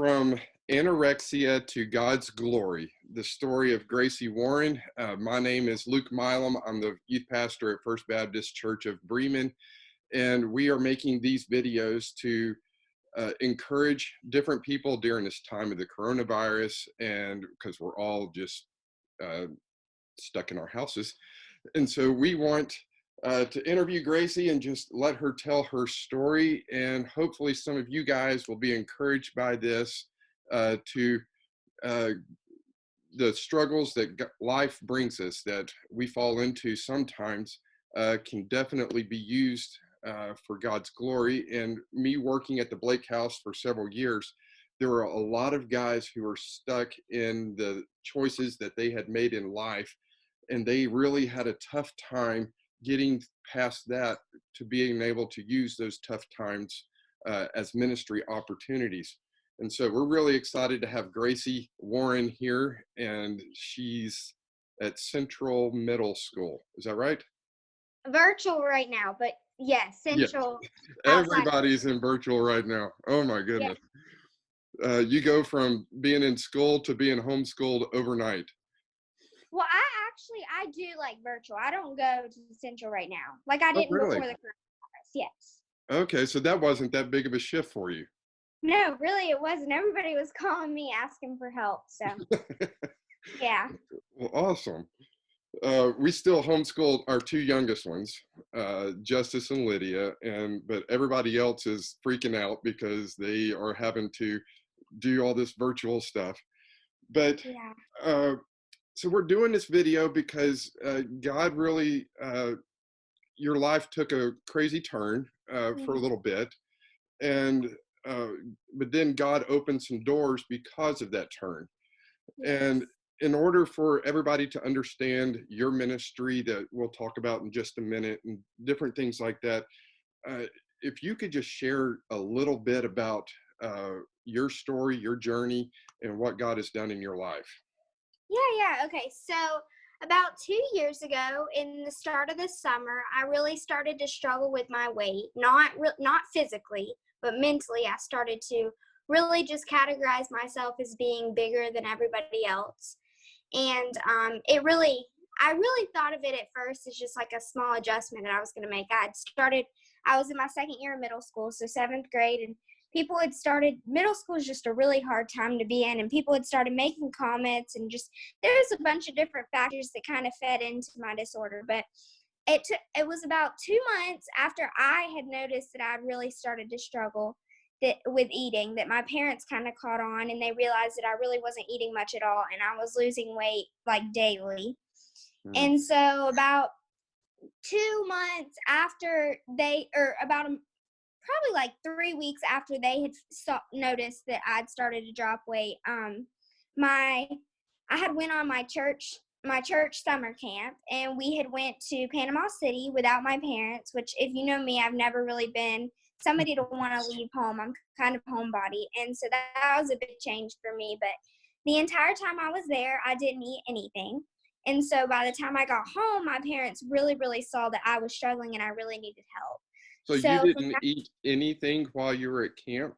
From Anorexia to God's Glory, the story of Gracie Warren. My name is Luke Milam. I'm the youth pastor at First Baptist Church of Bremen, and we are making these videos to encourage different people during this time of the coronavirus, and because we're all just stuck in our houses. And so we want to interview Gracie and just let her tell her story. And hopefully some of you guys will be encouraged by this to the struggles that life brings us, that we fall into sometimes, can definitely be used for God's glory. And me working at the Blake House for several years, there were a lot of guys who were stuck in the choices that they had made in life, and they really had a tough time getting past that to being able to use those tough times as ministry opportunities. And so we're really excited to have Gracie Warren here, and she's at Central Middle School. Is that right? Virtual right now, but yes, Central. Yes. Everybody's in virtual right now. Oh my goodness. Yep. You go from being in school to being homeschooled overnight. Well, I do like virtual. I don't go to Central right now. Like I didn't really? before the coronavirus. Yes. Okay, so that wasn't that big of a shift for you. No, really it wasn't. Everybody was calling me asking for help. So yeah. Well, awesome. We still homeschooled our two youngest ones, Justice and Lydia, but everybody else is freaking out because they are having to do all this virtual stuff. But yeah. So we're doing this video because God really, your life took a crazy turn for a little bit, and but then God opened some doors because of that turn. Yes. And in order for everybody to understand your ministry that we'll talk about in just a minute and different things like that, if you could just share a little bit about your story, your journey, and what God has done in your life. Yeah. Okay. So about 2 years ago, in the start of the summer, I really started to struggle with my weight. Not physically, but mentally. I started to really just categorize myself as being bigger than everybody else. And I really thought of it at first as just like a small adjustment that I was going to make. I was in my second year of middle school, so 7th grade, and people had started, middle school is just a really hard time to be in, and people had started making comments, and just, there's a bunch of different factors that kind of fed into my disorder. But it was about 2 months after I had noticed that I'd really started to struggle with eating, that my parents kind of caught on, and they realized that I really wasn't eating much at all, and I was losing weight like daily. And so about 2 months after probably like 3 weeks after they had noticed that I'd started to drop weight, I had went on my church summer camp, and we had went to Panama City without my parents, which, if you know me, I've never really been somebody to want to leave home. I'm kind of homebody, and so that was a big change for me. But the entire time I was there, I didn't eat anything. And so by the time I got home, my parents really, really saw that I was struggling and I really needed help. So you didn't eat anything while you were at camp?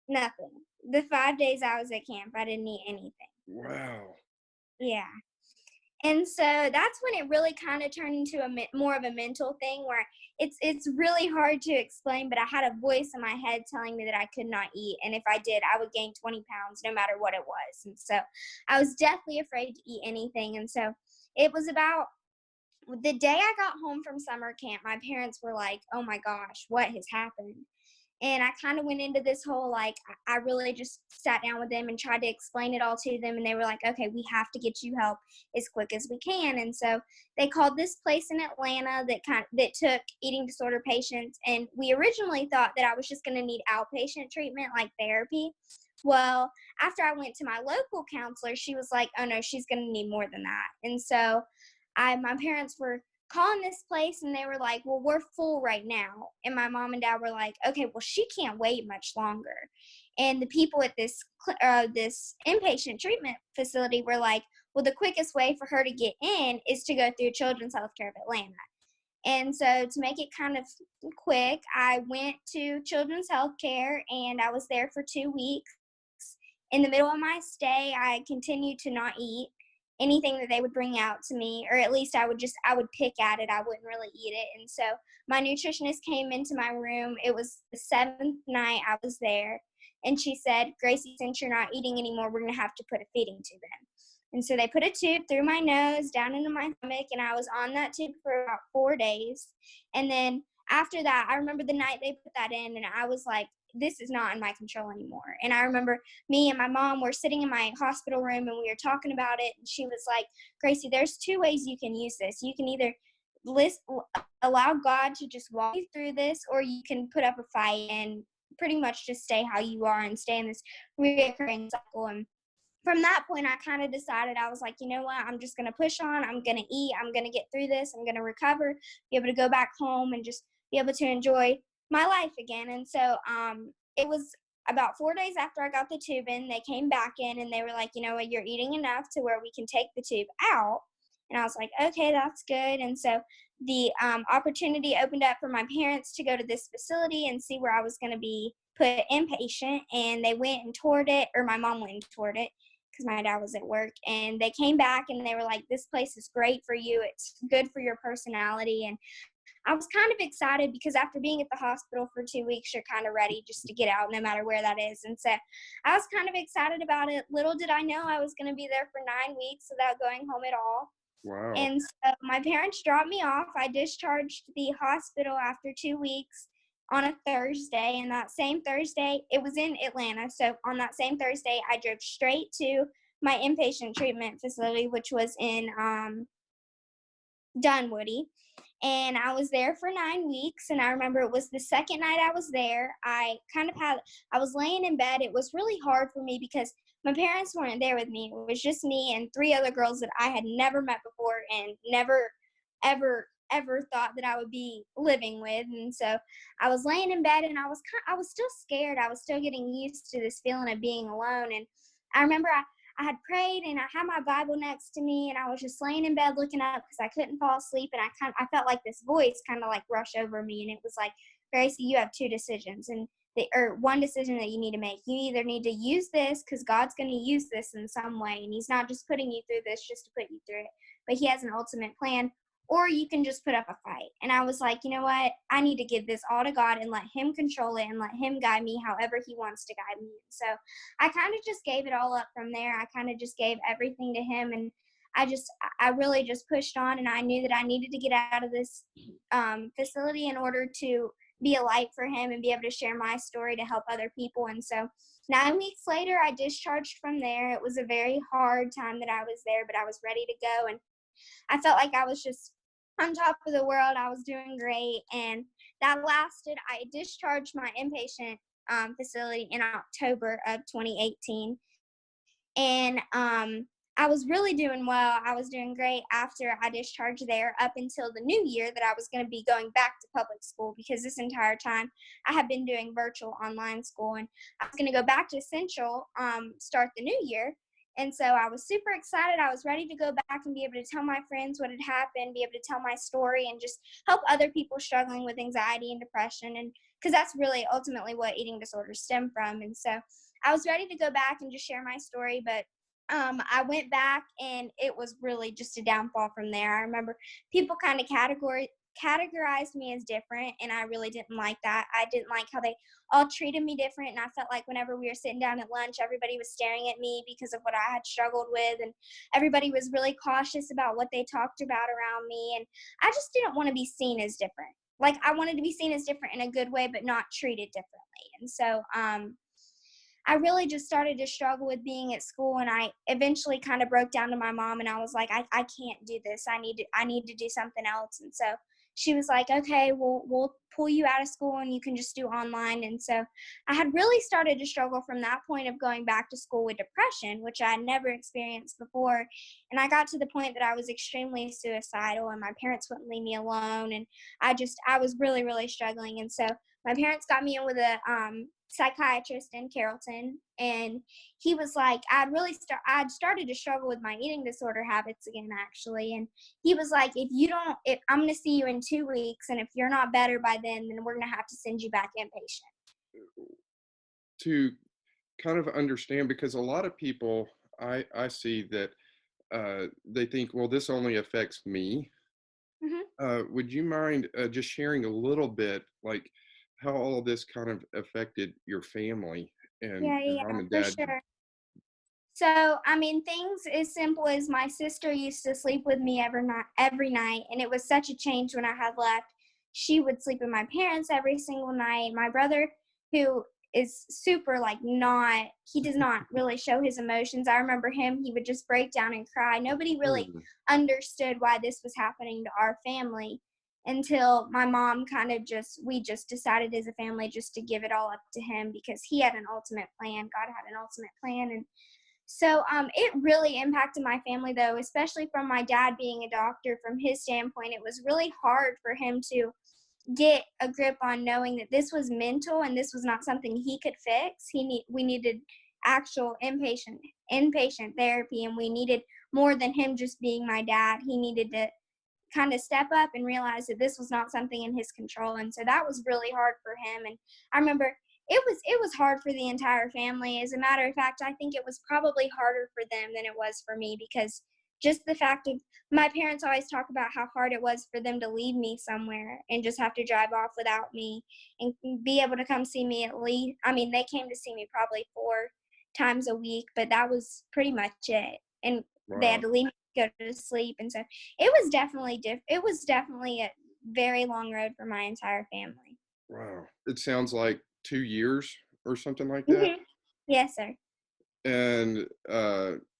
Nothing. The 5 days I was at camp, I didn't eat anything. Wow. Yeah. And so that's when it really kind of turned into more of a mental thing, where it's really hard to explain, but I had a voice in my head telling me that I could not eat. And if I did, I would gain 20 pounds no matter what it was. And so I was deathly afraid to eat anything. And so it was about the day I got home from summer camp, my parents were like, oh my gosh, what has happened? And I kind of went into this whole, like, I really just sat down with them and tried to explain it all to them. And they were like, okay, we have to get you help as quick as we can. And so they called this place in Atlanta that took eating disorder patients. And we originally thought that I was just going to need outpatient treatment, like therapy. Well, after I went to my local counselor, she was like, oh no, she's going to need more than that. And so my parents were calling this place, and they were like, well, we're full right now. And my mom and dad were like, okay, well, she can't wait much longer. And the people at this inpatient treatment facility were like, well, the quickest way for her to get in is to go through Children's Healthcare of Atlanta. And so to make it kind of quick, I went to Children's Healthcare, and I was there for 2 weeks. in the middle of my stay, I continued to not eat anything that they would bring out to me, or at least I would pick at it. I wouldn't really eat it. And so my nutritionist came into my room. It was the 7th night I was there. And she said, Gracie, since you're not eating anymore, we're going to have to put a feeding tube in. And so they put a tube through my nose, down into my stomach, and I was on that tube for about 4 days. And then after that, I remember the night they put that in, and I was like, this is not in my control anymore. And I remember me and my mom were sitting in my hospital room, and we were talking about it, and she was like, Gracie, there's 2 ways you can use this. You can either allow God to just walk you through this, or you can put up a fight and pretty much just stay how you are and stay in this reoccurring cycle. And from that point, I kind of decided, I was like, you know what, I'm just going to push on. I'm going to eat. I'm going to get through this. I'm going to recover, be able to go back home and just be able to enjoy my life again. And so it was about 4 days after I got the tube in, they came back in and they were like, you know what, you're eating enough to where we can take the tube out. And I was like, okay, that's good. And so the opportunity opened up for my parents to go to this facility and see where I was going to be put inpatient. And they went and toured it, or my mom went and toured it, because my dad was at work, and they came back and they were like, this place is great for you. It's good for your personality. And I was kind of excited because after being at the hospital for 2 weeks, you're kind of ready just to get out no matter where that is. And so I was kind of excited about it. Little did I know I was going to be there for 9 weeks without going home at all. Wow. And so my parents dropped me off. I discharged the hospital after 2 weeks on a Thursday, and that same Thursday, it was in Atlanta. So on that same Thursday, I drove straight to my inpatient treatment facility, which was in Dunwoody. And I was there for 9 weeks. And I remember it was the second night I was there. I was laying in bed. It was really hard for me because my parents weren't there with me. It was just me and 3 other girls that I had never met before and never, ever thought that I would be living with. And so I was laying in bed, and I was still scared. I was still getting used to this feeling of being alone. And I remember I had prayed, and I had my Bible next to me, and I was just laying in bed looking up because I couldn't fall asleep. And I felt like this voice kind of like rush over me, and it was like, Gracie, you have 2 decisions, or one decision that you need to make. You either need to use this because God's going to use this in some way, and He's not just putting you through this just to put you through it, but He has an ultimate plan, or you can just put up a fight. And I was like, you know what? I need to give this all to God and let Him control it and let Him guide me however He wants to guide me. So I kind of just gave it all up from there. I kind of just gave everything to Him, and I really just pushed on, and I knew that I needed to get out of this facility in order to be a light for Him and be able to share my story to help other people. And so 9 weeks later, I discharged from there. It was a very hard time that I was there, but I was ready to go. And I felt like I was just on top of the world. I was doing great. And that lasted. I discharged my inpatient facility in October of 2018. And I was really doing well. I was doing great after I discharged there up until the new year that I was going to be going back to public school, because this entire time I had been doing virtual online school, and I was going to go back to Central, start the new year. And so I was super excited. I was ready to go back and be able to tell my friends what had happened, be able to tell my story, and just help other people struggling with anxiety and depression. And because that's really ultimately what eating disorders stem from. And so I was ready to go back and just share my story, but I went back, and it was really just a downfall from there. I remember people kind of categorized me as different, and I really didn't like that. I didn't like how they all treated me different, and I felt like whenever we were sitting down at lunch, everybody was staring at me because of what I had struggled with, and everybody was really cautious about what they talked about around me, and I just didn't want to be seen as different. Like, I wanted to be seen as different in a good way, but not treated differently. And so I really just started to struggle with being at school, and I eventually kind of broke down to my mom, and I was like, I can't do this. I need to do something else. And so she was like, okay, we'll pull you out of school and you can just do online. And so I had really started to struggle from that point of going back to school with depression, which I had never experienced before. And I got to the point that I was extremely suicidal, and my parents wouldn't leave me alone. And I was really, really struggling. And so my parents got me in with a psychiatrist in Carrollton, and he was like, I'd started to struggle with my eating disorder habits again, actually. And he was like, if I'm going to see you in 2 weeks, and if you're not better by then we're going to have to send you back inpatient. kind of understand, because a lot of people I see that they think, well, this only affects me. Hmm. Would you mind just sharing a little bit, like how all of this kind of affected your family and Yeah, your yeah, mom yeah, and for dad? sure. So, I mean, things as simple as my sister used to sleep with me every night, and it was such a change when I had left. She would sleep with my parents every single night. My brother, who is super like not, he does not really show his emotions. I remember him, he would just break down and cry. Nobody really Mm, understood why this was happening to our family until my mom kind of we just decided as a family just to give it all up to him because he had an ultimate plan. God had an ultimate plan. And so it really impacted my family, though, especially from my dad being a doctor. From his standpoint, it was really hard for him to get a grip on knowing that this was mental and this was not something he could fix. We needed actual inpatient therapy, and we needed more than him just being my dad. He needed to kind of step up and realize that this was not something in his control, and so that was really hard for him. And I remember it was hard for the entire family. As a matter of fact, I think it was probably harder for them than it was for me, because just the fact of my parents always talk about how hard it was for them to leave me somewhere and just have to drive off without me and be able to come see me at least. I mean, they came to see me probably 4 times a week, but that was pretty much it. And they had wow, to leave me to go to sleep. And so it was definitely a very long road for my entire family. wow. It sounds like 2 years or something like that. Mhm. Yes, sir. And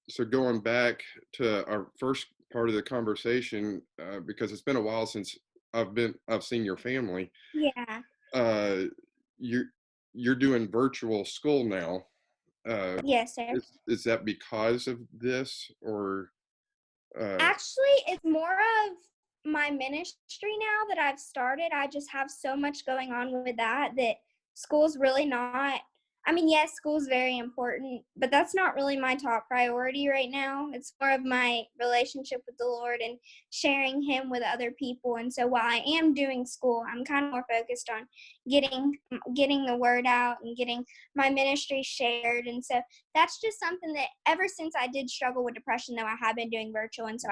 so going back to our first part of the conversation, because it's been a while since I've seen your family. Yeah. Uh, you you're doing virtual school now. Uh, Yes, sir. is that because of this, or uh, Actually, it's more of my ministry now that I've started. I just have so much going on with that school's really not. I mean, yes, school's very important, but that's not really my top priority right now. It's more of my relationship with the Lord and sharing Him with other people. And so while I am doing school, I'm kind of more focused on getting the word out and getting my ministry shared. And so that's just something that ever since I did struggle with depression, though, I have been doing virtual. And so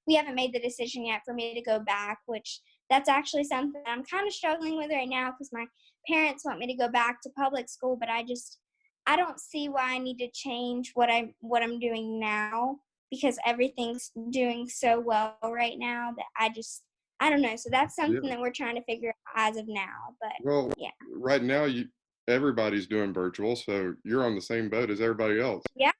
we haven't made the decision yet for me to go back, which that's actually something I'm kind of struggling with right now because my parents want me to go back to public school, but I don't see why I need to change what I'm doing now because everything's doing so well right now that I don't know. So that's something yeah? that we're trying to figure out as of now. But Well, yeah. right now everybody's doing virtual, so you're on the same boat as everybody else. Yeah.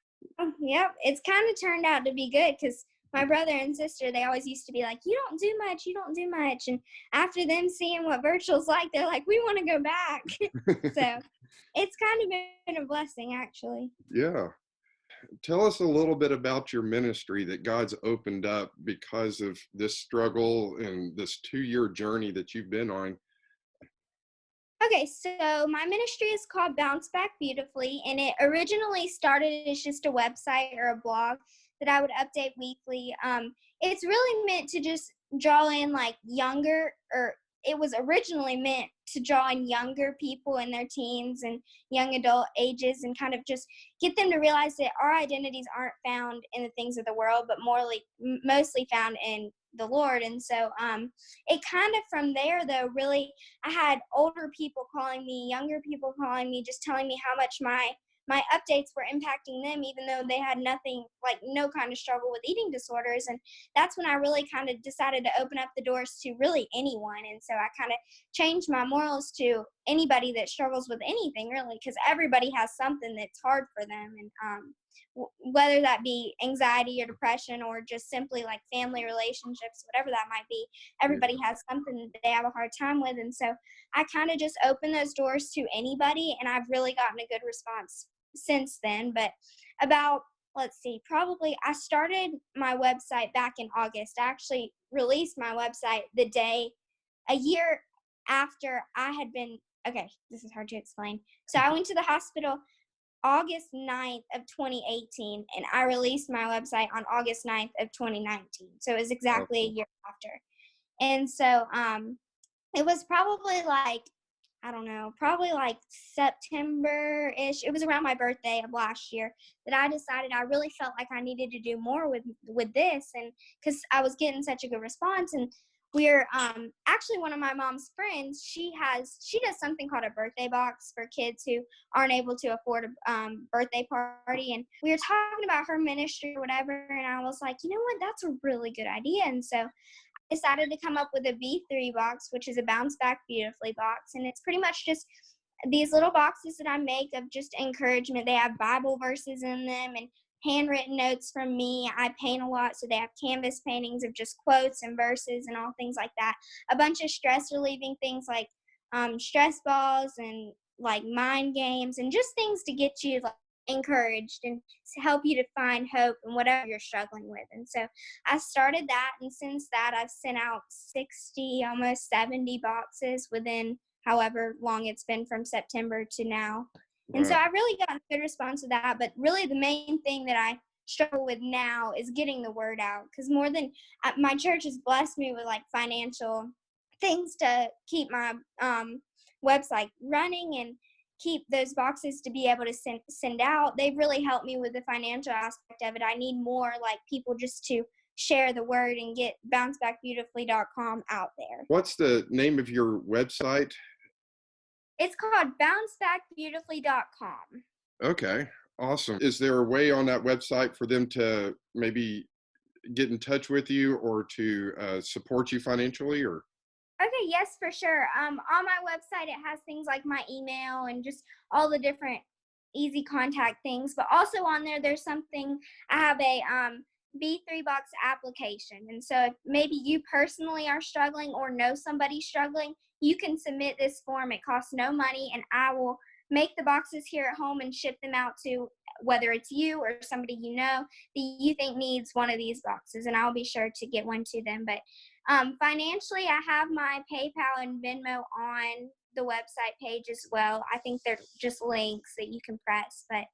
Yep. It's kind of turned out to be good because my brother and sister, they always used to be like, "You don't do much. You don't do much." And after them seeing what virtual's like, they're like, "We want to go back." So it's kind of been a blessing, actually. Yeah. Tell us a little bit about your ministry that God's opened up because of this struggle and this 2-year journey that you've been on. Okay, so my ministry is called Bounce Back Beautifully, and it originally started as just a website or a blog that I would update weekly. It's really meant to just draw in like younger, or it was originally meant to draw in younger people in their teens and young adult ages and kind of just get them to realize that our identities aren't found in the things of the world, but mostly found in the Lord. And so it kind of from there, though, really I had older people calling me, younger people calling me, just telling me how much my updates were impacting them, even though they had nothing, like no kind of struggle with eating disorders. And that's when I really kind of decided to open up the doors to really anyone. And so I kind of changed my morals to anybody that struggles with anything, really, because everybody has something that's hard for them. And whether that be anxiety or depression or just simply like family relationships, whatever that might be, everybody Yeah. has something that they have a hard time with. And so I kind of just open those doors to anybody, and I've really gotten a good response since then. But about, let's see, probably I started my website back in August. I actually released my website a year after I had been, okay, this is hard to explain. So I went to the hospital August 9th of 2018, and I released my website on August 9th of 2019. So it was exactly a Awesome. year after. And so it was probably like, I don't know, probably like September-ish. It was around my birthday of last year that I decided I really felt like I needed to do more with this, and because I was getting such a good response. And we're actually, one of my mom's friends, she does something called a birthday box for kids who aren't able to afford a birthday party. And we were talking about her ministry or whatever, and I was like, you know what, that's a really good idea. And so decided to come up with a B3 box, which is a Bounce Back Beautifully box. And it's pretty much just these little boxes that I make of just encouragement. They have Bible verses in them and handwritten notes from me. I paint a lot, so they have canvas paintings of just quotes and verses and all things like that. A bunch of stress relieving things like stress balls and like mind games and just things to get you like encouraged and to help you to find hope in whatever you're struggling with. And so I started that, and since that I've sent out 60, almost 70 boxes within however long it's been from September to now. And so Wow. I really got a good response to that. But really, the main thing that I struggle with now is getting the word out, because more than my church has blessed me with like financial things to keep my website running and keep those boxes to be able to send out. They've really helped me with the financial aspect of it. I need more like people just to share the word and get bouncebackbeautifully.com out there. What's the name of your website? It's called bouncebackbeautifully.com. Okay, awesome. Is there a way on that website for them to maybe get in touch with you or to support you financially? Or Okay, yes, for sure. On my website, it has things like my email and just all the different easy contact things. But also on there, there's something, I have a B3 box application. And so if maybe you personally are struggling or know somebody struggling, you can submit this form. It costs no money, and I will make the boxes here at home and ship them out to whether it's you or somebody you know that you think needs one of these boxes, and I'll be sure to get one to them. But financially, I have my PayPal and Venmo on the website page as well. I think they're just links that you can press. But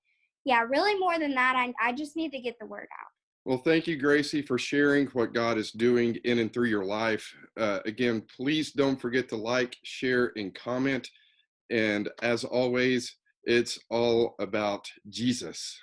yeah, really more than that, I just need to get the word out. well, thank you, Gracie, for sharing what God is doing in and through your life. Again, please don't forget to like, share, and comment. And as always, it's all about Jesus.